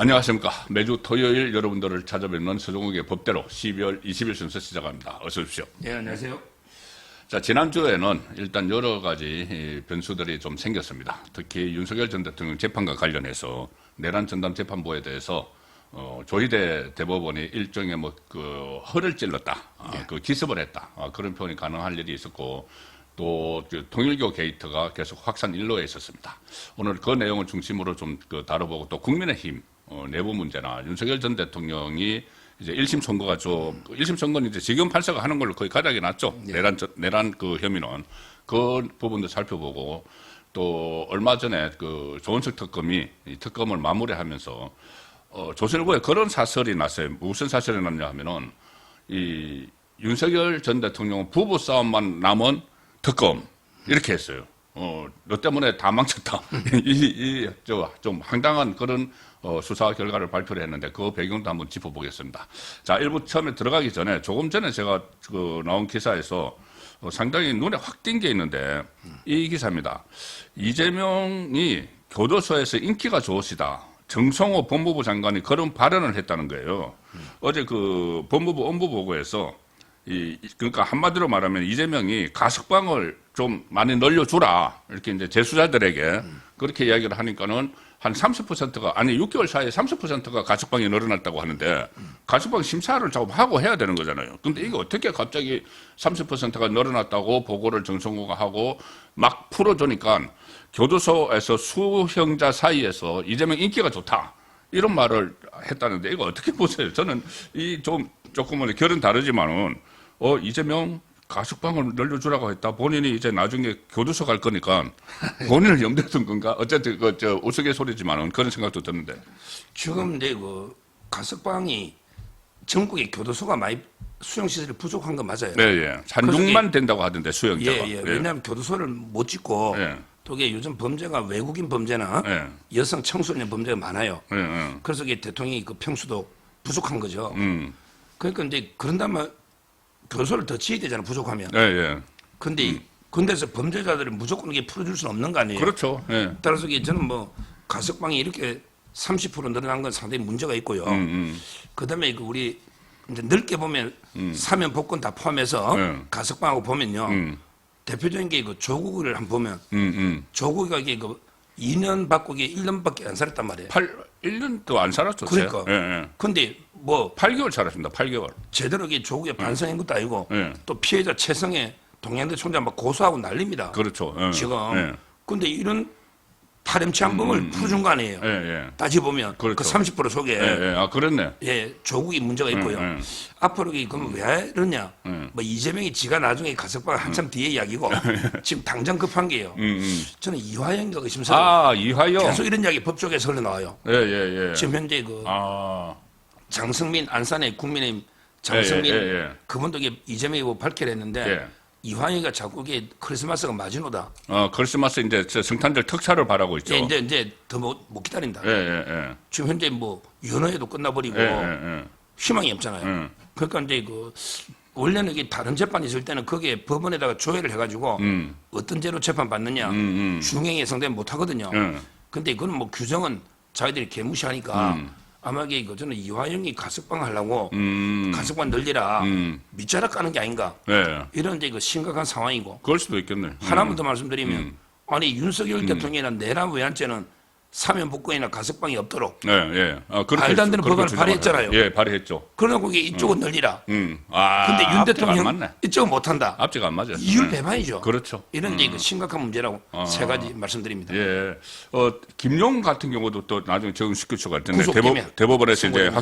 안녕하십니까. 매주 토요일 여러분들을 찾아뵙는 서종욱의 법대로 12월 20일 순서 시작합니다. 어서 오십시오. 네, 안녕하세요. 자, 지난주에는 일단 여러 가지 변수들이 좀 생겼습니다. 특히 윤석열 전 대통령 재판과 관련해서 내란 전담 재판부에 대해서 조희대 대법원이 일종의 허를 찔렀다. 그 기습을 했다. 그런 표현이 가능할 일이 있었고, 또 통일교 게이트가 계속 확산 일로에 있었습니다. 오늘 그 내용을 중심으로 좀 다뤄보고, 또 국민의힘 내부 문제나 윤석열 전 대통령이 이제 1심 선고가 1심 선고는 이제 지금 판사가 하는 걸로 거의 가닥이 났죠. 네. 내란 그 혐의는 그 부분도 살펴보고, 또 얼마 전에 그 조은석 특검이 이 특검을 마무리하면서 조선일보에 그런 사설이 났어요. 무슨 사설이 났냐 하면은 이 윤석열 전 대통령 부부 싸움만 남은 특검 이렇게 했어요. 너 때문에 다 망쳤다. 좀 황당한 그런 수사 결과를 발표를 했는데 그 배경도 한번 짚어보겠습니다. 자, 일부 처음에 들어가기 전에 조금 전에 제가 나온 기사에서 상당히 눈에 확 띈 게 있는데 이 기사입니다. 이재명이 교도소에서 인기가 좋으시다. 정성호 법무부 장관이 그런 발언을 했다는 거예요. 어제 그 법무부 업무보고에서 그러니까 한마디로 말하면 이재명이 가석방을 좀 많이 늘려주라. 이렇게 이제 재수자들에게 그렇게 이야기를 하니까는 한 30%가, 아니 6개월 사이에 30%가 가석방이 늘어났다고 하는데 가석방 심사를 좀 하고 해야 되는 거잖아요. 근데 이게 어떻게 갑자기 30%가 늘어났다고 보고를 정성호가 하고 막 풀어주니까 교도소에서 수형자 사이에서 이재명 인기가 좋다. 이런 말을 했다는데 이거 어떻게 보세요? 저는 조금은 결은 다르지만은 이재명 가석방을 늘려주라고 했다. 본인이 이제 나중에 교도소 갈 거니까 본인을 염두에 둔 건가? 어쨌든 우스갯소리지만은 그런 생각도 드는데. 지금 이제 그 가석방이 전국에 교도소가 많이 수용 시설이 부족한 건 맞아요. 네, 예. 산중만 된다고 하던데 수용자가. 예, 예. 왜냐하면 교도소를 못 짓고 예. 또 이게 요즘 범죄가 외국인 범죄나 예. 여성 청소년 범죄가 많아요. 예, 예. 그래서 이게 대통령이 그 평수도 부족한 거죠. 그러니까 이제 그런다면 교도소를 더 지어야 되잖아, 부족하면. 예, 예. 근데 근데서 범죄자들이 무조건 이게 풀어줄 수는 없는 거 아니에요. 그렇죠. 예. 따라서 저는 가석방이 이렇게 30% 늘어난 건 상당히 문제가 있고요. 그다음에 우리 이제 넓게 보면 사면 복권 다 포함해서 가석방하고 보면요. 대표적인 게 조국을 한번 보면 조국이가 이게 2년 받고 이게 1년밖에 안 살았단 말이에요. 1년도 안 살았죠. 그러니까. 예, 예. 근데 8개월 살았습니다. 8개월. 제대로 이게 조국에 반성한 것도 아니고 예. 또 피해자 최성의 동양대 총장 막 고소하고 난립니다. 그렇죠. 예. 지금. 예. 근데 이런 파렴치한범을 풀어준 거 아니에요. 예, 예. 따져보면 그렇죠. 그 30% 속에 예, 예. 그랬네. 조국이 문제가 있고요. 앞으로 그럼 왜 이러냐? 이재명이 지가 나중에 가석방 한참 뒤에 이야기고 지금 당장 급한 게요. 저는 이화영이가 의심스러워요. 이화영. 계속 이런 이야기 법조계에서 흘러나와요. 예, 예, 예. 지금 현재 장성민 안산의 국민의힘 장성민 그분도 이재명이 밝혀를 했는데 예. 이화영이가 자꾸 이게 크리스마스가 마지노다. 크리스마스 이제 성탄절 특사를 바라고 있죠. 예, 이제 더 못 기다린다. 예, 예, 예. 지금 현재 연어회도 끝나버리고 예, 예, 희망이 없잖아요. 그러니까 이제 원래는 이게 다른 재판이 있을 때는 거기에 법원에다가 조회를 해가지고 어떤 죄로 재판 받느냐 중형이 예상되면 못 하거든요. 근데 이거는 규정은 자기들이 개무시하니까 아마 이게 저는 이화영이 가석방 하려고 가석방 늘리라 밑자락 까는 게 아닌가 예. 이런 이제 심각한 상황이고 그럴 수도 있겠네. 하나만 더 말씀드리면 아니 윤석열 대통령이나 내란 외환죄는 사면 복권이나 가석방이 없도록 예, 예. 그렇게 말도 안 되는 그렇게 법안을 주장을 발의했잖아요. 예, 발의했죠. 그러나 그게 이쪽은 늘리라. 근데 윤 앞뒤가 안 대통령 맞네. 이쪽은 못한다. 앞뒤가 안 맞아요. 이율배반이죠. 그렇죠. 이런 이제 심각한 문제라고 세 가지 말씀드립니다. 예. 김용 같은 경우도 또 나중에 적응시킬 수가 있는데 구속되면. 대법원에서 이제 선고되면.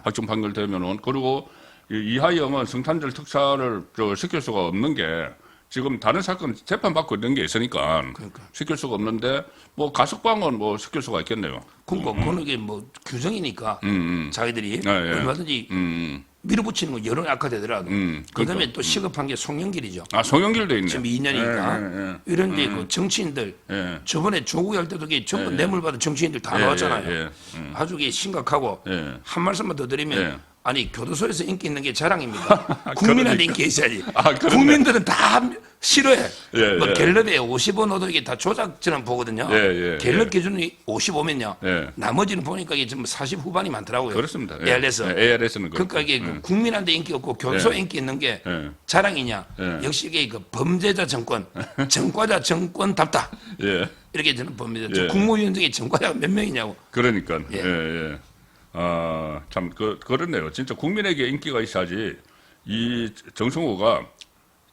확정 판결되면은 그리고 이하영은 성탄절 특사를 시킬 수가 없는 게 지금 다른 사건 재판 받고 있는 게 있으니까 그러니까. 시킬 수가 없는데 가석방은 시킬 수가 있겠네요. 그러니까 그건 이게 규정이니까 자기들이 예, 예. 얼마든지 밀어붙이는 건 여론이 악화되더라도 그다음에 또 시급한 게 송영길이죠. 송영길도 있네. 지금 2년이니까 이런 이제 정치인들 저번에 조국이 할 때도 이게 전부 뇌물 받은 정치인들 다 나왔잖아요. 아주 이게 심각하고 한 말씀만 더 드리면 아니 교도소에서 인기 있는 게 자랑입니까? 국민한테 인기 있어야지. 그렇네. 국민들은 다 싫어해. 예, 뭐 예. 갤럽에 55 넣어도 이게 다 조작처럼 보거든요. 예, 예, 갤럽 기준이 55면요. 예. 나머지는 보니까 이게 좀 40 후반이 많더라고요. 그렇습니다. ARS. ARS는 그러니까 이게 그 국민한테 인기 없고 교도소에 인기 있는 게 예. 자랑이냐? 예. 역시 이게 그 범죄자 정권, 정과자 정권답다. 예. 이렇게 저는 봅니다. 예. 국무위원 중에 정과자가 몇 명이냐고. 그러니까 예. 예. 참 그렇네요. 진짜 국민에게 인기가 있어야지 이 정성호가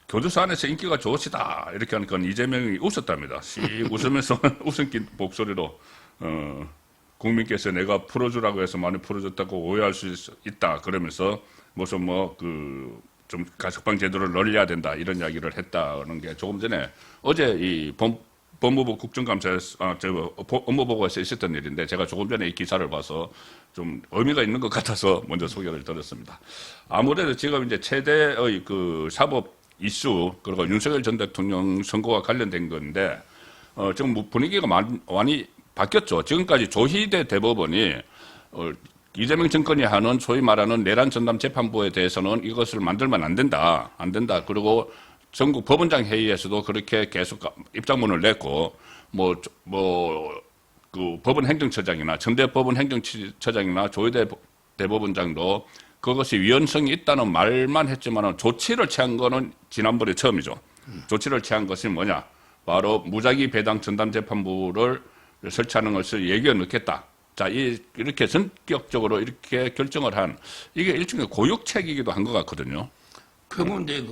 교도소 안에서 인기가 좋으시다 이렇게 하니까 이재명이 웃었답니다. 씩 웃으면서 웃음기 목소리로 국민께서 내가 풀어주라고 해서 많이 풀어줬다고 오해할 수 있다 그러면서 무슨 좀 가석방 제도를 늘려야 된다 이런 이야기를 했다는 게 조금 전에 어제 이 법무부 국정감사에서 업무보고에서 있었던 일인데 제가 조금 전에 이 기사를 봐서 좀 의미가 있는 것 같아서 먼저 소개를 드렸습니다. 아무래도 지금 이제 최대의 그 사법 이슈 그리고 윤석열 전 대통령 선거와 관련된 건데 지금 분위기가 많이 바뀌었죠. 지금까지 조희대 대법원이 이재명 정권이 하는 소위 말하는 내란 전담 재판부에 대해서는 이것을 만들면 안 된다. 그리고 전국 법원장 회의에서도 그렇게 계속 입장문을 냈고, 그 법원 행정처장이나 전대법원 행정처장이나 조희대 대법원장도 그것이 위헌성이 있다는 말만 했지만 조치를 취한 거는 지난번에 처음이죠. 조치를 취한 것이 뭐냐? 바로 무작위 배당 전담 재판부를 설치하는 것을 예기해 넣겠다. 자, 이렇게 전격적으로 이렇게 결정을 한 이게 일종의 고육책이기도 한 것 같거든요. 그런데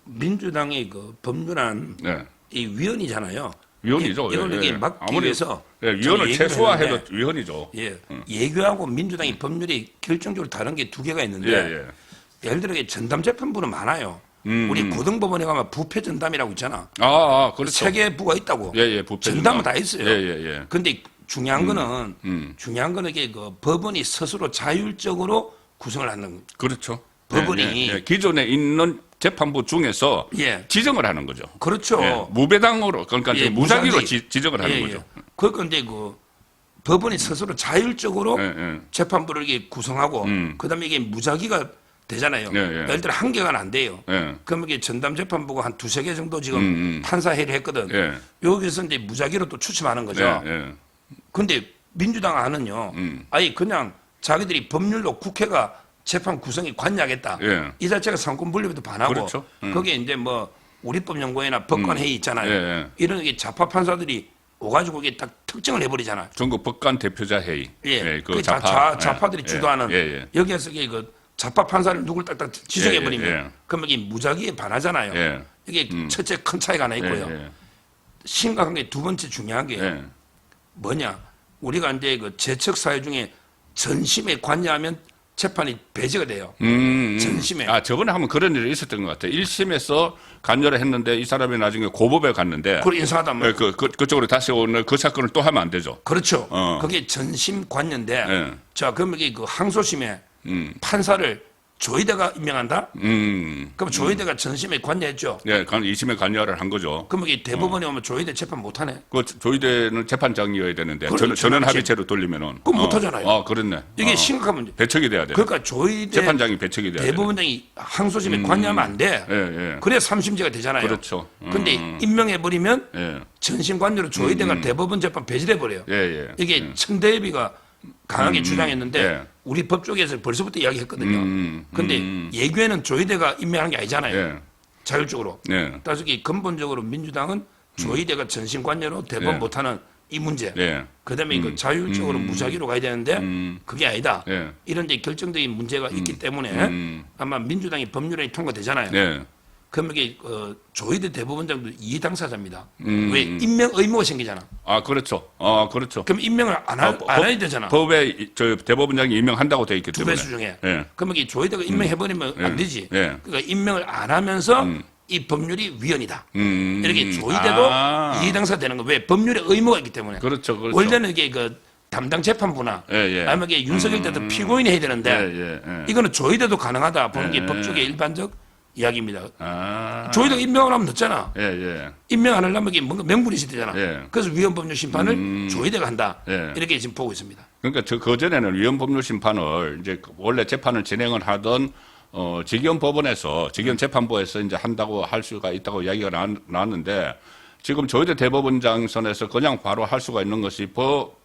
민주당의 그 법률안 네. 이 위헌이잖아요. 위헌이죠. 이걸 예, 이게 예. 막기 아무리 위해서 위헌을 최소화해도 했는데, 위헌이죠. 예, 예교하고 민주당의 법률이 결정적으로 다른 게 두 개가 있는데 예를 들어 전담 재판부는 많아요. 우리 고등법원에 가면 부패 전담이라고 있잖아. 그렇죠. 세 개 부가 있다고. 부패 전담은 다 있어요. 예. 근데 중요한 거는 이게 그 법원이 스스로 자율적으로 구성을 하는 그렇죠. 법원이 기존에 있는 재판부 중에서 예. 지정을 하는 거죠. 그렇죠. 무배당으로 그러니까 무작위로 지정을 하는 거죠. 그런데 그 법원이 스스로 자율적으로 예. 재판부를 이게 구성하고 그다음에 이게 무작위가 되잖아요. 예. 예를 들어 한 개가 안 돼요. 예. 그럼 이게 전담 재판부가 한 두세 개 정도 지금 판사 회의를 했거든. 예. 여기서 이제 무작위로 또 추첨하는 거죠. 예. 근데 민주당 안은요. 아예 그냥 자기들이 법률로 국회가 재판 구성이 관여하겠다. 예. 이 자체가 상권 분립에도 반하고 그렇죠. 거기에 이제 우리법연구회나 법관회의 있잖아요. 예. 이런 게 좌파 판사들이 오가지고 이게 딱 특정을 해버리잖아. 전국 법관 대표자 회의. 예. 그 그 좌파들이 주도하는 여기에서 이게 그 좌파 판사를 누굴 딱딱 지정해버리면 그러면 이게 무작위에 반하잖아요. 이게 첫째 큰 차이가 하나 있고요. 심각한 게 두 번째 중요한 게 뭐냐? 우리가 이제 그 재척 사유 중에 전심에 관여하면 재판이 배제가 돼요. 전심에. 저번에 한번 그런 일이 있었던 것 같아요. 1심에서 관여를 했는데 이 사람이 나중에 고법에 갔는데 그걸 인사하다 뭐. 그쪽으로 다시 오는 그 사건을 또 하면 안 되죠. 그렇죠. 그게 전심 관여인데 예. 자, 그러면 이게 그 항소심에 판사를 조희대가 임명한다? 그럼 조희대가 전심에 관여했죠. 예, 2심에 관여를 한 거죠. 그럼 이게 대법원에 오면 조희대 재판 못하네. 그 조희대는 재판장이어야 되는데 그렇죠. 전원 합의체로 돌리면은 그럼 못하잖아요. 그렇네. 이게 심각한 문제. 배척이 돼야 돼. 그러니까 조희대 재판장이 배척이 돼야 돼. 대법원장이 항소심에 관여하면 안 돼. 예. 그래야 3심제가 되잖아요. 그렇죠. 근데 임명해버리면 예. 전심 관여로 조희대가 대법원 재판 배제돼 버려요. 예. 이게 천대비가 강하게 주장했는데 예. 우리 법 쪽에서 벌써부터 이야기했거든요. 근데 예규에는 조희대가 임명하는 게 아니잖아요. 예. 자율적으로. 예. 따라서 근본적으로 민주당은 조희대가 전심 관여로 대법원 예. 못하는 이 문제. 예. 그다음에 이거 자율적으로 무작위로 가야 되는데 그게 아니다. 예. 이런 데 결정적인 문제가 있기 때문에 아마 민주당이 법률안이 통과되잖아요. 예. 그럼 이게 조희대 대법원장도 이해 당사자입니다. 왜 임명 의무가 생기잖아. 그렇죠. 그렇죠. 그럼 임명을 안 해야 되잖아. 법에 대법원장이 임명한다고 돼 있기 두 때문에. 배수 중에. 예. 그럼 이게 조희대가 임명해버리면 안 되지. 예. 그러니까 임명을 안 하면서 이 법률이 위헌이다. 이렇게 조희대도 이해 당사 되는 거. 왜 법률에 의무가 있기 때문에. 그렇죠. 원래는 이게 그 담당 재판부나 아니면 이게 윤석열 때도 피고인이 해야 되는데 이거는 조희대도 가능하다 보는 게 법조계 일반적 이야기입니다. 조희대가 임명을 하면 늦잖아. 임명 안 하려면 이게 뭔가 명분이 있어야 되잖아. 그래서 위헌법률 심판을 조희대가 한다. 이렇게 지금 보고 있습니다. 그러니까 그 전에는 위헌법률 심판을 이제 원래 재판을 진행을 하던 직위원 법원에서 직위원 재판부에서 이제 한다고 할 수가 있다고 이야기가 나왔는데 지금 조희대 대법원장 선에서 그냥 바로 할 수가 있는 것이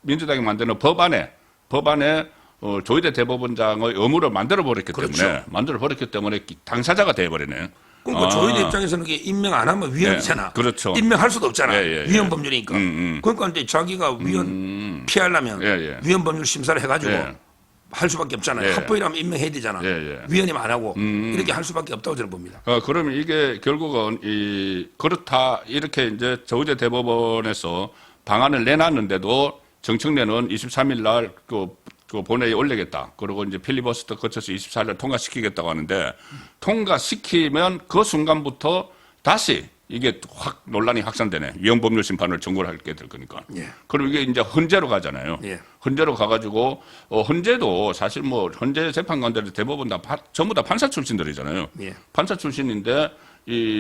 민주당이 만드는 법안에 조희대 대법원장의 의무를 만들어 버렸기 때문에 당사자가 돼 버리네. 그러니까 조희대 입장에서는 이게 임명 안 하면 위헌이잖아. 예, 그렇죠. 임명할 수도 없잖아. 예, 예, 예. 위헌 법률이니까. 그러니까 이제 자기가 위헌 피하려면 예, 예. 위헌 법률 심사를 해가지고 예. 할 수밖에 없잖아요. 예. 합법이라면 임명해야 되잖아. 예, 예. 위헌이면 안 하고 이렇게 할 수밖에 없다고 저는 봅니다. 그러면 이게 결국은 그렇다 이렇게 이제 조희대 대법원에서 방안을 내놨는데도 정청래는 23일 날 그 본회의에 올리겠다. 그리고 이제 필리버스터 거쳐서 24일 날 통과시키겠다고 하는데 통과시키면 그 순간부터 다시 이게 확 논란이 확산되네. 위헌법률 심판을 청구를 하게 될 거니까. 예. 그럼 이게 이제 헌재로 가잖아요. 예. 헌재로 가가지고 헌재도 사실 뭐 헌재 재판관들이 대부분 전부 다 판사 출신들이잖아요. 예. 판사 출신인데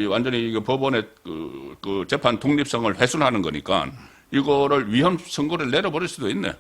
완전히 이거 법원의 그 재판 독립성을 훼손하는 거니까 이거를 위헌 선고를 내려버릴 수도 있네.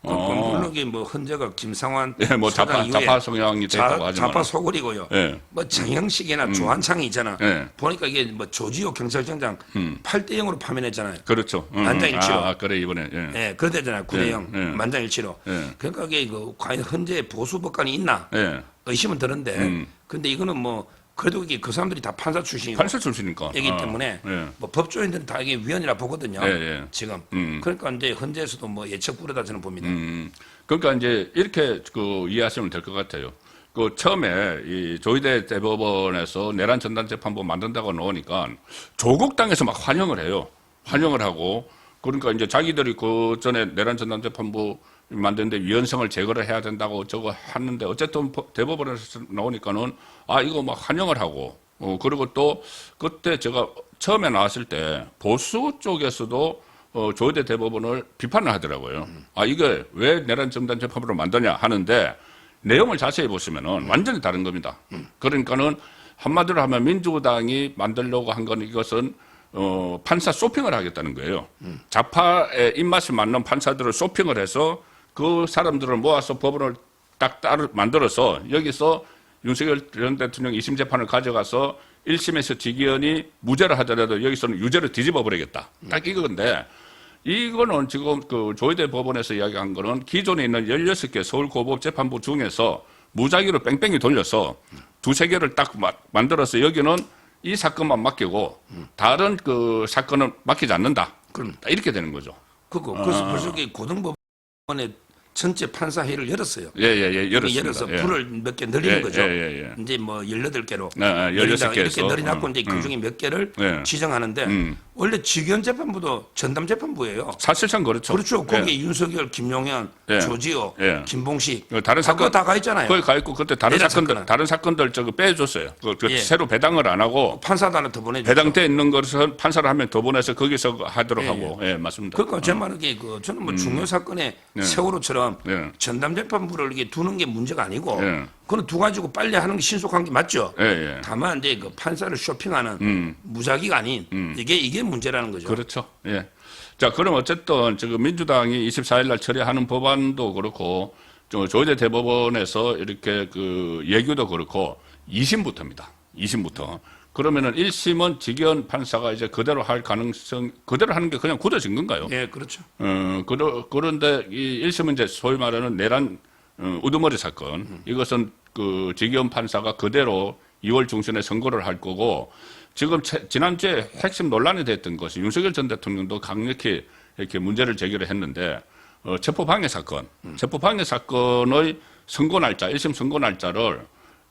물론 이게 뭐 헌재가 김상환 예, 뭐 소장 이후에 좌파 성향이 됐다고 하지만 좌파 소굴이고요. 예. 뭐 정영식이나 조한창이 있잖아. 예. 보니까 이게 뭐 조지호 경찰청장 8대 0으로 파면했잖아요. 그렇죠. 만장일치로. 그래 이번에. 예. 예, 그랬잖아요. 9대 0 예. 만장일치로. 예. 그러니까 이게 과연 헌재에 보수 법관이 있나 예. 의심은 드는데, 근데 이거는 뭐 그래도 이게 그 사람들이 다 판사 출신이고 판사 출신이니까. 이기 때문에 예. 뭐 법조인들은 다 이게 위헌이라 보거든요. 예, 예. 지금. 그러니까 이제 헌재에서도 뭐 예측 부르다 저는 봅니다. 그러니까 이제 이렇게 이해하시면 될 것 같아요. 처음에 이 조희대 대법원에서 내란 전담 재판부 만든다고 나오니까 조국 당에서 막 환영을 해요. 환영을 하고 그러니까 이제 자기들이 그 전에 내란 전담 재판부 만드는데 위헌성을 제거를 해야 된다고 저거 하는데 어쨌든 대법원에서 나오니까는 이거 막 환영을 하고 그리고 또 그때 제가 처음에 나왔을 때 보수 쪽에서도 조희대 대법원을 비판을 하더라고요. 이게 왜 내란 전담 재판부를 만드냐 하는데 내용을 자세히 보시면은 완전히 다른 겁니다. 그러니까는 한마디로 하면 민주당이 만들려고 한 건 이것은 판사 쇼핑을 하겠다는 거예요. 좌파의 입맛이 맞는 판사들을 쇼핑을 해서 그 사람들을 모아서 법원을 딱 따로 만들어서 여기서 윤석열 전 대통령 2심 재판을 가져가서 1심에서 직위원이 무죄를 하더라도 여기서는 유죄를 뒤집어 버리겠다. 딱 이건데 이거는 지금 그 조희대 법원에서 이야기한 거는 기존에 있는 16개 서울고법재판부 중에서 무작위로 뺑뺑이 돌려서 두세 개를 딱 만들어서 여기는 이 사건만 맡기고 다른 그 사건은 맡기지 않는다. 그럼 이렇게 되는 거죠. 그래서 벌써 고등법원에 전체 판사 회의를 열었어요. 열었습니다. 열어서 불을 몇 개 늘리는 거죠. 예. 이제 뭐 18개로 16개에서 이렇게 늘어났고 이제 그 중에 몇 개를 지정하는데 원래 직위원 재판부도 전담 재판부예요. 사실상 그렇죠. 그렇죠. 거기에 윤석열, 김용현, 조지호, 김봉식 다른 사건 다 가 있잖아요. 거기 가 있고 그때 다른 사건들 저거 빼줬어요. 새로 배당을 안 하고 판사도 하나 더 보내줬죠. 배당돼 있는 것을 판사를 한 명 더 보내서 거기서 하도록 하고 맞습니다. 그러니까 제 말은 저는 뭐 중요 사건에 세월호처럼 전담 재판부를 이게 두는 게 문제가 아니고 그건 두 가지고 빨리 하는 게 신속한 게 맞죠. 다만 이제 그 판사를 쇼핑하는 무작위가 아닌 이게 문제라는 거죠. 그렇죠. 예. 자, 그럼 어쨌든 지금 민주당이 24일 날 처리하는 법안도 그렇고 조희대 대법원에서 이렇게 그 예규도 그렇고 2심부터입니다. 2심부터. 그러면은 1심은 직위원 판사가 이제 그대로 할 가능성, 그대로 하는 게 그냥 굳어진 건가요? 예, 그렇죠. 그런데 이 1심은 이제 소위 말하는 내란 우두머리 사건, 이것은 그 직위원 판사가 그대로 2월 중순에 선고를 할 거고, 지금 지난주에 핵심 논란이 됐던 것이 윤석열 전 대통령도 강력히 이렇게 문제를 제기를 했는데, 체포방해 사건, 체포방해 사건의 선고 날짜, 1심 선고 날짜를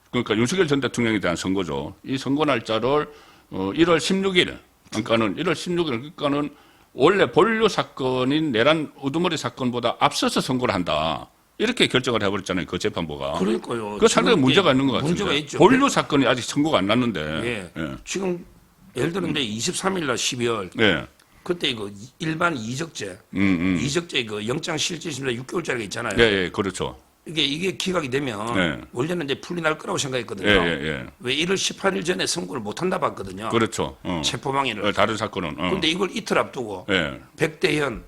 그러니까 윤석열 전 대통령에 대한 선고죠. 이 선고 날짜를 1월 16일, 그러니까는 1월 16일, 그러니까는 원래 본류 사건인 내란 우두머리 사건보다 앞서서 선고를 한다. 이렇게 결정을 해버렸잖아요. 그 재판부가. 그러니까요. 그 상당히 문제가 있는 것 같은데. 문제가 있죠. 본류 사건이 아직 선고가 안 났는데. 지금 예를 들어 이제 23일 날 12월. 그때 이거 일반 이적죄, 이적죄 그 영장 실질심사 6개월짜리가 있잖아요. 그렇죠. 이게 기각이 되면 원래는 이제 풀리 날 거라고 생각했거든요. 왜 1월 18일 전에 선고를 못 한다 봤거든요. 그렇죠. 체포방해를. 다른 사건은. 근데 이걸 이틀 앞두고 백대현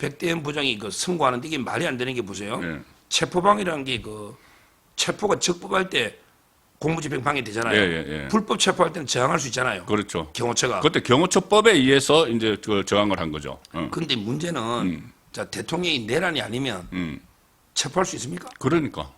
백대현 부장이 그 선고하는데 이게 말이 안 되는 게 보세요. 예. 체포방이라는 게 그 체포가 적법할 때 공무집행 방해되잖아요. 예. 불법 체포할 때는 저항할 수 있잖아요. 그렇죠. 경호처가. 그때 경호처법에 의해서 이제 그 저항을 한 거죠. 근데 문제는 자 대통령이 내란이 아니면 체포할 수 있습니까? 그러니까.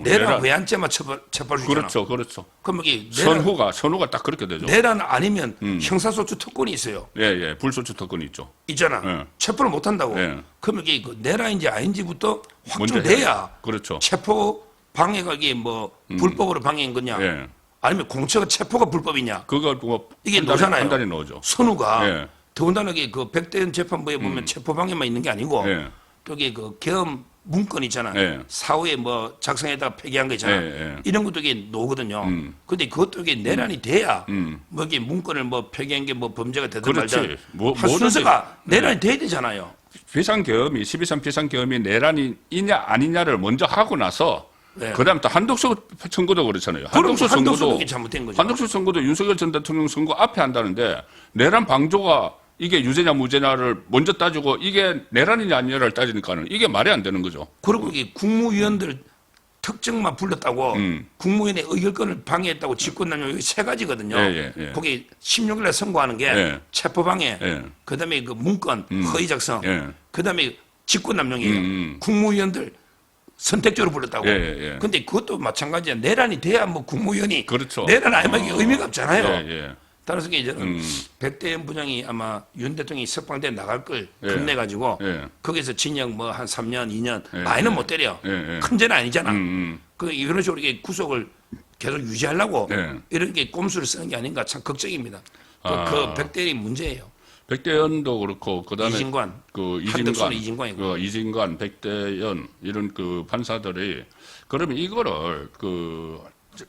내란 외환죄만 체포할 수 있잖아. 그렇죠. 그럼 이게 내란, 선후가 딱 그렇게 되죠. 내란 아니면 형사소추 특권이 있어요. 예. 불소추 특권이 있죠. 있잖아. 예. 체포를 못 한다고. 예. 그럼 이게 그 내란인지 아닌지부터 먼저 확정돼야 그렇죠. 체포 방해가 이게 뭐 불법으로 방해인 거냐? 예. 아니면 공처가 체포가 불법이냐? 그거 뭐 이게 노잖아요. 판단이 나오죠. 선우가 예. 더군다나 그 백대현 재판부에 보면 체포 방해만 있는 게 아니고 예. 저기 그 계엄 문건 있잖아. 예. 사후에 뭐 작성에다가 폐기한 거 있잖아. 예. 이런 것도 이게 노거든요. 근데 그것도 이게 내란이 돼야 뭐 이게 문건을 뭐 폐기한 게 뭐 범죄가 되든 그렇지. 말든 뭐, 한 순서가 내란이 돼야 되잖아요. 비상계엄이 12.3 비상계엄이 내란이냐 아니냐를 먼저 하고 나서 네. 그다음에 또 한독수 선거도 그렇잖아요. 그럼 한독수 한독수도 선거도 이게 잘못된 거죠. 한독수 선거도 윤석열 전 대통령 선거 앞에 한다는데 내란 방조가 이게 유죄냐 무죄냐를 먼저 따지고 이게 내란이냐 아니냐를 따지니까는 이게 말이 안 되는 거죠. 그리고 이게 국무위원들 특정만 불렀다고 국무위원의 의결권을 방해했다고 직권남용 여기 세 가지거든요. 예. 거기 16일에 선고하는 게 예. 체포방해, 예. 그다음에 그 문건 허위 작성, 예. 그다음에 직권남용이에요. 국무위원들 선택적으로 불렀다고. 예. 근데 그것도 마찬가지야. 내란이 돼야 뭐 국무위원이 그렇죠. 내란 아니면 이게 의미가 없잖아요. 예. 따라서 저는 백대현 부장이 아마 윤 대통령이 석방돼 나갈 걸 예. 겁내 가지고 예. 거기서 징역 뭐 한 3년, 2년 예. 많이는 못 때려. 예. 큰 죄는 아니잖아. 음. 그 이런 식으로 이게 구속을 계속 유지하려고 예. 이런 게 꼼수를 쓰는 게 아닌가 참 걱정입니다. 아. 그 백대현이 문제예요. 백대현도 그렇고 그다음에 이진관, 그 한덕수는 이진관이고. 그 이진관, 백대현 이런 그 판사들이 그러면 이거를 그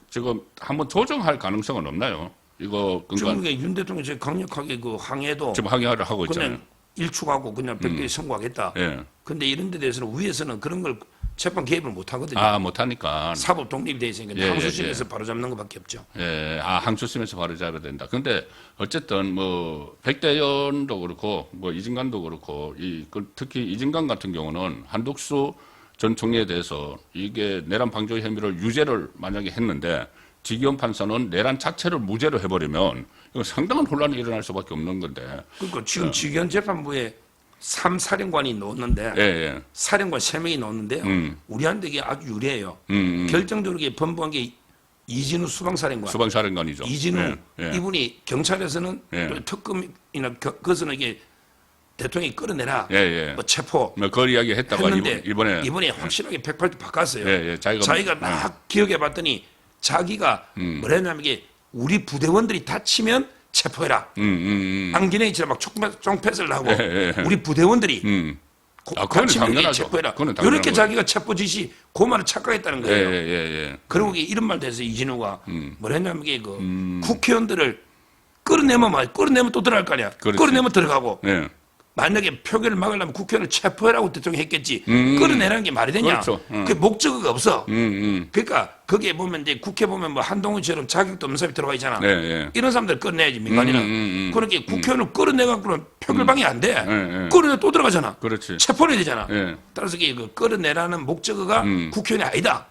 지금 한번 조정할 가능성은 없나요? 이거 그러니까 중국의 윤 대통령이 지금 강력하게 그 항해도 지금 항의를 하고 있잖아요. 그냥 일축하고 그냥 백대현 선고하겠다. 예. 근데 이런 데 대해서는 위에서는 그런 걸 재판 개입을 못 하거든요. 아 못하니까. 사법 독립이 돼 있으니까 예, 항소심에서 바로 잡는 것밖에 없죠. 예, 항소심에서 바로 잡아야 된다. 근데 어쨌든 뭐 백대현도 그렇고 뭐 이진관도 그렇고 특히 이진관 같은 경우는 한독수 전 총리에 대해서 이게 내란 방조 혐의를 유죄를 만약에 했는데 지기현 판사는 내란 자체를 무죄로 해버리면 이거 상당한 혼란이 일어날 수밖에 없는 건데. 그러니까 지금 지기현 재판부에 3사령관이 넣었는데 예. 사령관 3명이 넣었는데요. 우리한테 이게 아주 유리해요. 결정적으로 이게 번복한 게 이진우 수방사령관. 수방사령관이죠. 이진우 예. 이분이 경찰에서는 예. 또 특검이나 그것은 이게 대통령이 끌어내라. 예. 뭐 체포. 뭐 그걸 이야기 했다가 했는데 이번에 확실하게 180도 바꿨어요. 예. 자기가 막 기억해 봤더니 자기가 뭐랬냐면 이게 우리 부대원들이 다치면 체포해라. 안기능이처럼 막 총패스를 하고 예. 우리 부대원들이 그건 다치면 이게 당연하죠. 체포해라. 그건 당연한 이렇게 거죠. 자기가 체포 지시 그 말을 착각했다는 거예요. 예. 그리고 이게 이런 말도 해서 이진우가 뭐랬냐면 이게 그 국회의원들을 끌어내면 또 들어갈 거 아니야. 그렇지. 끌어내면 들어가고 예. 만약에 표결을 막으려면 국회의원을 체포해라고 대통령이 했겠지. 끌어내라는 게 말이 되냐. 그렇죠. 그게 목적어가 없어. 음. 그러니까 거기에 보면 이제 국회 보면 뭐 한동훈처럼 자격도 없는 사람이 들어가 있잖아. 예. 이런 사람들 끌어내야지 민간인은. 그렇게 국회의원을 끌어내갖고는 표결 방해 안 돼. 예. 끌어내 또 들어가잖아. 그렇지. 체포해야 되잖아. 예. 따라서 이게 그 끌어내라는 목적어가 국회의원이 아니다.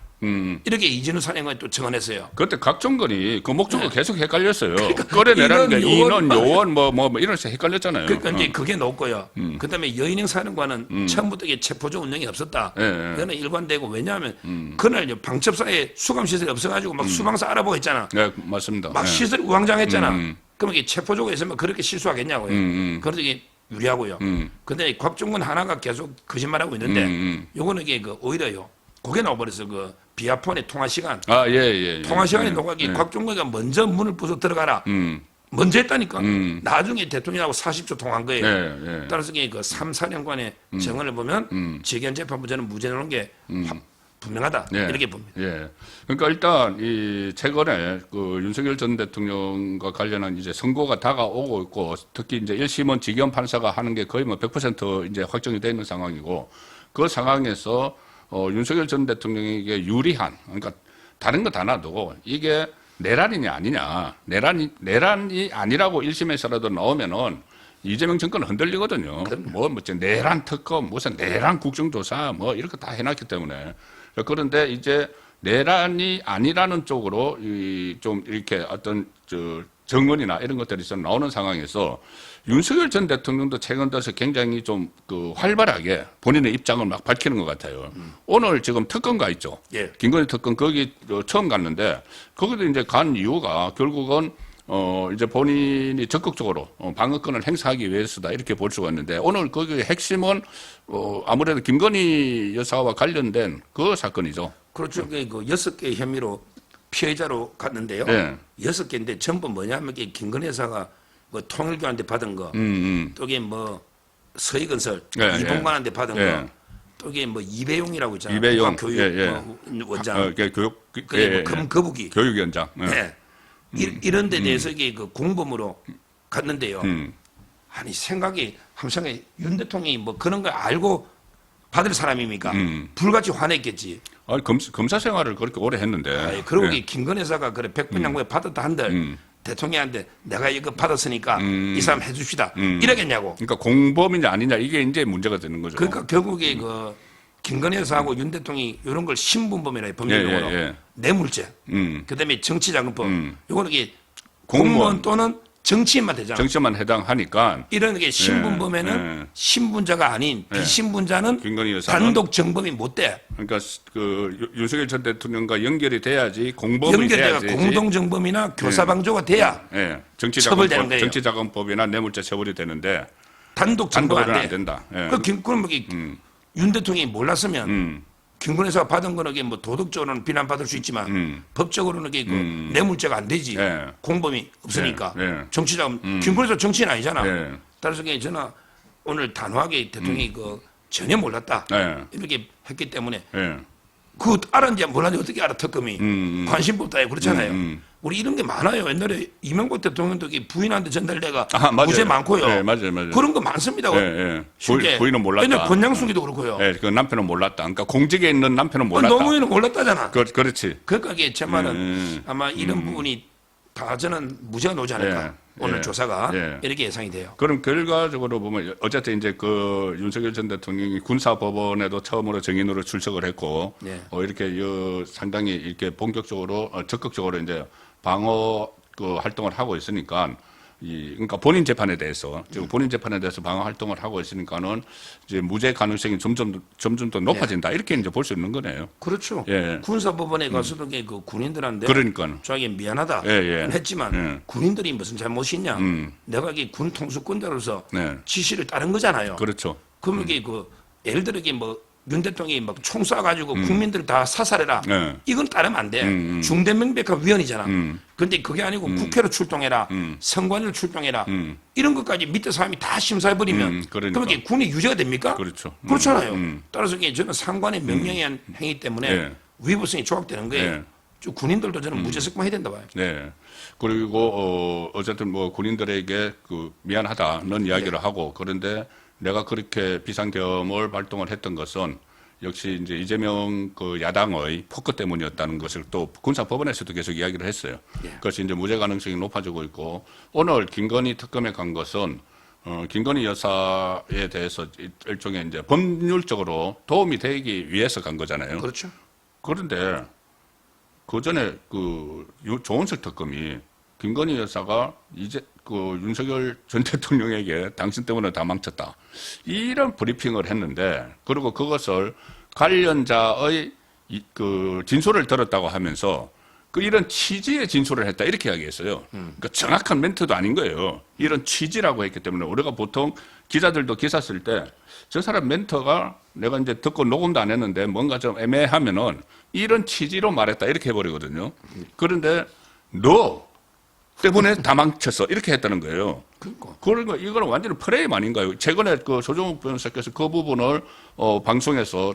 이렇게 이진우 사령관이 또 증언했어요. 그때 각종건이 그 목적으로 계속 헷갈렸어요. 그러니까 끌어내라는 게 인원, 인원, 요원 뭐 이런 식 헷갈렸잖아요. 그러니까 이제 그게 높고요. 그다음에 여인영 사령관은 처음부터 이게 체포조 운영이 없었다. 예. 그거는 일관되고 왜냐하면 그날 이제 방첩사에 수감 시설이 없어가지고 막 수방사 알아보고 했잖아. 네, 맞습니다. 막 예. 시설이 우왕좌왕했잖아. 그럼 이게 체포조가 있으면 그렇게 실수하겠냐고요. 그래서 이게 유리하고요. 근데 곽종근 하나가 계속 거짓말하고 있는데 요거는 이게 그 오히려요. 그게 나와버렸어. 그 비아폰의 통화 시간. 예. 통화 시간에 녹아기 곽종근이가 먼저 문을 부숴 들어가라. 먼저 했다니까. 나중에 대통령하고 40초 통화한 거예요. 예. 따라서 그 3사령관의 정언을 보면 지기현 재판부 저는 무죄 나오는 게 분명하다. 예. 이렇게 봅니다. 예. 그러니까 일단 이 최근에 그 윤석열 전 대통령과 관련한 이제 선고가 다가오고 있고 특히 이제 1심은 지기현 판사가 하는 게 거의 뭐 100% 이제 확정이 되어 있는 상황이고 그 상황에서 윤석열 전 대통령에게 유리한, 그러니까 다른 거 다 놔두고 이게 내란이냐 아니냐, 내란이 아니라고 1심에서라도 나오면은 이재명 정권은 흔들리거든요. 뭐 내란 특검, 무슨 내란 국정조사 뭐 이렇게 다 해놨기 때문에. 그런데 이제 내란이 아니라는 쪽으로 좀 이렇게 어떤 정언이나 이런 것들이 좀 나오는 상황에서 윤석열 전 대통령도 최근 들어서 굉장히 좀 활발하게 본인의 입장을 막 밝히는 것 같아요. 오늘 지금 특검가 있죠. 예. 김건희 특검 거기 처음 갔는데 거기도 이제 간 이유가 결국은 이제 본인이 적극적으로 방어권을 행사하기 위해서다 이렇게 볼 수가 있는데 오늘 거기의 핵심은 아무래도 김건희 여사와 관련된 그 사건이죠. 그렇죠. 그 6개 혐의로 피해자로 갔는데요. 예. 6개인데 전부 뭐냐면 김건희 여사가 뭐 통일교한테 받은 거, 또 이게 뭐 서희건설 예, 이봉관한테 받은 예. 거, 또 이게 뭐 이배용이라고 있잖아요. 이배용, 교육 예. 원장, 교육, 그리고 금거북이, 교육위원장. 예. 이런 데 대해서 이게 그 공범으로 갔는데요. 아니 생각이 함상에 윤 대통령이 뭐 그런 걸 알고 받을 사람입니까? 불같이 화냈겠지. 아니, 검사 생활을 그렇게 오래 했는데. 아니, 그러고 김건희 여사가 그래 백분양구에 받았다 한들 대통령한테 내가 이거 받았으니까 이 사람 해줍시다 이러겠냐고. 그러니까 공범이냐 아니냐 이게 이제 문제가 되는 거죠. 그러니까 결국에 그 김건희 여사하고 윤 대통령이 이런 걸 신분범이라 법률용어로 뇌물죄, 그다음에 정치자금법, 요거는 이게 공무원 또는 정치인만 되잖아. 정치만 해당하니까 이런 게 신분범에는 신분자가 아닌 비신분자는 김건희 여사는 단독 정범이 못 돼. 그러니까 그 윤석열 전 대통령과 연결이 돼야지 공범이 연결돼가 돼야지. 공동 정범이나 교사방조가 돼야 처벌되는 거예요. 정치자금법이나 뇌물죄 처벌이 되는데 단독 정범 단독으로는 안 안 돼. 된다. 그럼 윤 대통령이 몰랐으면 김건희 여사가 받은 거는 이게 뭐 도덕적으로는 비난받을 수 있지만 법적으로는 이게 그 뇌물죄가 안 되지. 공범이 없으니까. 정치자금 김건희 여사 정치인 아니잖아. 따라서 저는 오늘 단호하게 대통령이 그 전혀 몰랐다 이렇게 했기 때문에 그 알았는지 몰랐는지 어떻게 알아 특검이 관심도 없다 그렇잖아요. 우리 이런 게 많아요. 옛날에 이명박 대통령도 부인한테 전달돼가 무죄 많고요. 네, 맞아요. 그런 거 많습니다. 부인은 몰랐다. 옛날 권양숙이도 그렇고요. 그 남편은 몰랐다. 그러니까 공직에 있는 남편은 몰랐다. 노무현은 몰랐다잖아. 그렇지. 그러니까 이게 제 말은 아마 이런 부분이 다 저는 무죄가 나오지 않을까. 오늘 조사가 이렇게 예상이 돼요. 그럼 결과적으로 보면 어쨌든 이제 그 윤석열 전 대통령이 군사법원에도 처음으로 증인으로 출석을 했고 이렇게 상당히 이렇게 본격적으로 적극적으로 이제 방어 그 활동을 하고 있으니까 그러니까 본인 재판에 대해서 지금 본인 재판에 대해서 방어 활동을 하고 있으니까는 이제 무죄 가능성이 점점 더 높아진다 이렇게 이제 볼 수 있는 거네요. 그렇죠. 군사법원에 가서도 그 군인들한테 그러니까 저에게 미안하다 했지만 군인들이 무슨 잘못이 있냐? 내가 이 군 통수권자로서 지시를 따른 거잖아요. 그렇죠. 그러면 이게 예를 들어 이게 윤 대통령이 막 총 쏴가지고 국민들을 다 사살해라. 이건 따르면 안 돼. 중대명백한 위헌이잖아. 그런데 그게 아니고 국회로 출동해라. 선관위로 출동해라. 이런 것까지 밑에 사람이 다 심사해버리면 그러면 이게 군이 유죄가 됩니까? 그렇죠. 그렇잖아요. 따라서 이게 저는 상관의 명령에 의한 행위 때문에 위법성이 조각되는 거예요. 군인들도 저는 무죄 석방해야 된다 봐요. 그리고 어쨌든 뭐 군인들에게 미안하다는 이야기를 하고 그런데 내가 그렇게 비상겸을 발동을 했던 것은 역시 이제 이재명 그 야당의 포커 때문이었다는 것을 또 군사법원에서도 계속 이야기를 했어요. 그것이 이제 무죄 가능성이 높아지고 있고 오늘 김건희 특검에 간 것은 김건희 여사에 대해서 일종의 이제 법률적으로 도움이 되기 위해서 간 거잖아요. 그렇죠. 그런데 그 전에 조원석 특검이 김건희 여사가 이제 윤석열 전 대통령에게 당신 때문에 다 망쳤다. 이런 브리핑을 했는데, 그리고 그것을 관련자의 진술을 들었다고 하면서 이런 취지의 진술을 했다. 이렇게 이야기했어요. 그러니까 정확한 멘트도 아닌 거예요. 이런 취지라고 했기 때문에 우리가 보통 기자들도 기사 쓸 때 저 사람 멘트가 내가 이제 듣고 녹음도 안 했는데 뭔가 좀 애매하면은 이런 취지로 말했다. 이렇게 해버리거든요. 그런데 너 때문에 다 망쳤어. 이렇게 했다는 거예요. 그러니까 이거는 완전히 프레임 아닌가요? 최근에 조정욱 변호사께서 그 부분을 방송에서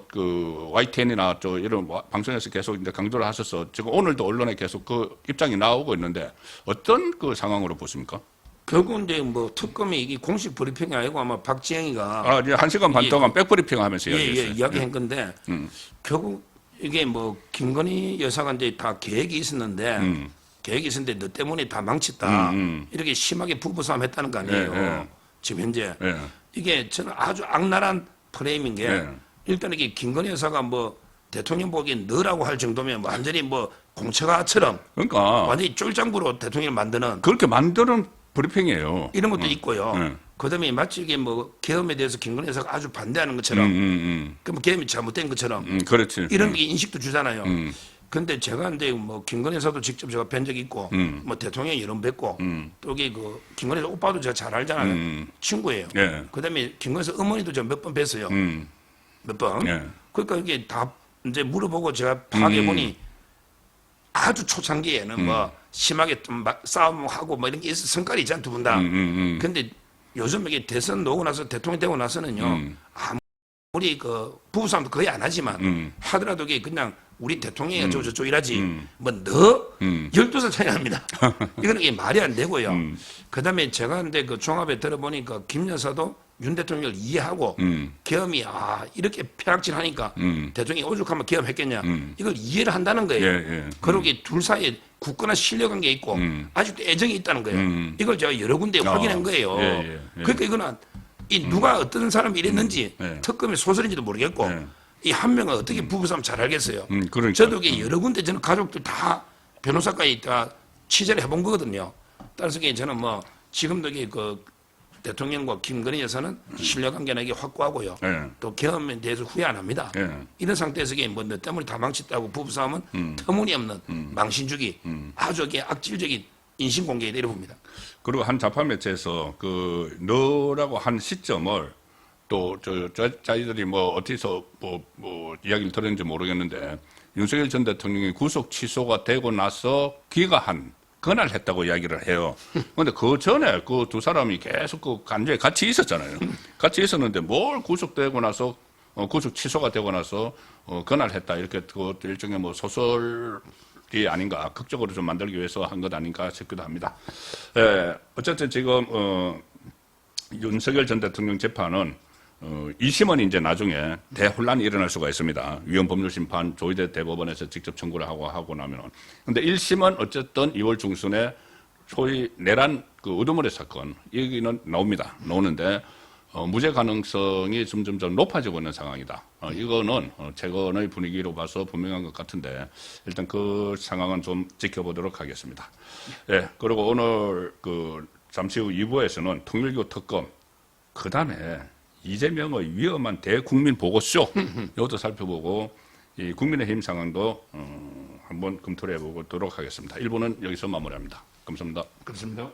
YTN이나 이런 방송에서 계속 이제 강조를 하셔서 지금 오늘도 언론에 계속 그 입장이 나오고 있는데 어떤 상황으로 보십니까? 결국 이제 특검이 이게 공식 브리핑이 아니고 아마 박지영이가 이제 1시간 반 동안 백브리핑 하면서 이야기했어요. 이야기한 건데 결국 이게 김건희 여사가 이제 다 계획이 있었는데 너 때문에 다 망쳤다. 이렇게 심하게 부부싸움 했다는 거 아니에요. 지금 현재 예. 이게 저는 아주 악랄한 프레임인 게 예. 일단 이게 김건희 여사가 뭐 대통령 보기엔 너라고 할 정도면 완전히 뭐 공처가처럼 그러니까 완전히 쫄장부로 대통령을 만드는 그렇게 만드는 브리핑이에요. 이런 것도 있고요. 네. 그다음에 마치 이게 뭐 계엄에 대해서 김건희 여사가 아주 반대하는 것처럼 그럼 계엄이 잘못된 것처럼 그렇지. 이런 게 인식도 주잖아요. 근데 제가 근데 뭐 김건희 여사도 직접 제가 뵌 적이 있고 뭐 대통령 여러 번 뵙고 또 이게 그 김건희 여사 오빠도 제가 잘 알잖아요. 친구예요. 예. 그다음에 김건희 여사 어머니도 제가 몇 번 뵀어요. 몇 번. 예. 그러니까 이게 다 이제 물어보고 제가 파악해 보니 아주 초창기에는 뭐 심하게 좀 싸움하고 뭐 이런 게 있어 성깔이 있잖아 두 분 다. 근데 요즘 이게 대선 나오고 나서 대통령 되고 나서는요 아무리 그 부부싸움도 거의 안 하지만 하더라도 이게 그냥 우리 대통령이 저쪽 일하지 뭐 너 12살 차이 납니다. 이거는 이게 말이 안 되고요. 그다음에 제가 근데 그 종합에 들어보니까 김 여사도 윤 대통령을 이해하고 계엄이 이렇게 폐악질하니까 대통령이 오죽하면 계엄했겠냐 이걸 이해를 한다는 거예요. 예. 그러기 둘 사이에 굳건한 신뢰관계 있고 아직도 애정이 있다는 거예요. 이걸 제가 여러 군데 확인한 거예요. 예. 그러니까 이거는 이 누가 어떤 사람이 이랬는지 특검의 소설인지도 모르겠고 이 한 명은 어떻게 부부싸움 잘 알겠어요. 그러니까. 저도 이게 여러 군데 저는 가족들 다 변호사까지 다 취재를 해본 거거든요. 따라서 이게 저는 뭐 지금도 이게 그 대통령과 김건희 여사는 신뢰관계는 이게 확고하고요. 또 계엄에 대해서 후회 안 합니다. 이런 상태에서 이게 뭐너 때문에 다 망쳤다고 부부싸움은 터무니없는 망신주기 아주 이게 악질적인 인신공격이다 이래 봅니다. 그리고 한 좌파 매체에서 그 너라고 한 시점을 또 자기들이 뭐 어디서 뭐 이야기를 들었는지 모르겠는데 윤석열 전 대통령이 구속 취소가 되고 나서 귀가한 그날 했다고 이야기를 해요. 그런데 그 전에 그 두 사람이 계속 그 간주에 같이 있었잖아요. 같이 있었는데 뭘 구속되고 나서 구속 취소가 되고 나서 그날 했다 이렇게 그 일종의 뭐 소설이 아닌가 극적으로 좀 만들기 위해서 한 것 아닌가 싶기도 합니다. 어쨌든 지금 윤석열 전 대통령 재판은 2심은 이제 나중에 대혼란이 일어날 수가 있습니다. 위헌법률심판 조희대 대법원에서 직접 청구를 하고 나면은. 근데 1심은 어쨌든 2월 중순에 소위 내란 그 우두머리 사건 여기는 나오는데 무죄 가능성이 점점 높아지고 있는 상황이다. 이거는 최근의 분위기로 봐서 분명한 것 같은데 일단 그 상황은 좀 지켜보도록 하겠습니다. 예, 그리고 오늘 그 잠시 후 2부에서는 통일교 특검 그 다음에 이재명의 위험한 대국민 보고쇼 이것도 살펴보고 이 국민의힘 상황도 한번 검토를 해보도록 하겠습니다. 1부는 여기서 마무리합니다. 감사합니다. 그렇습니다.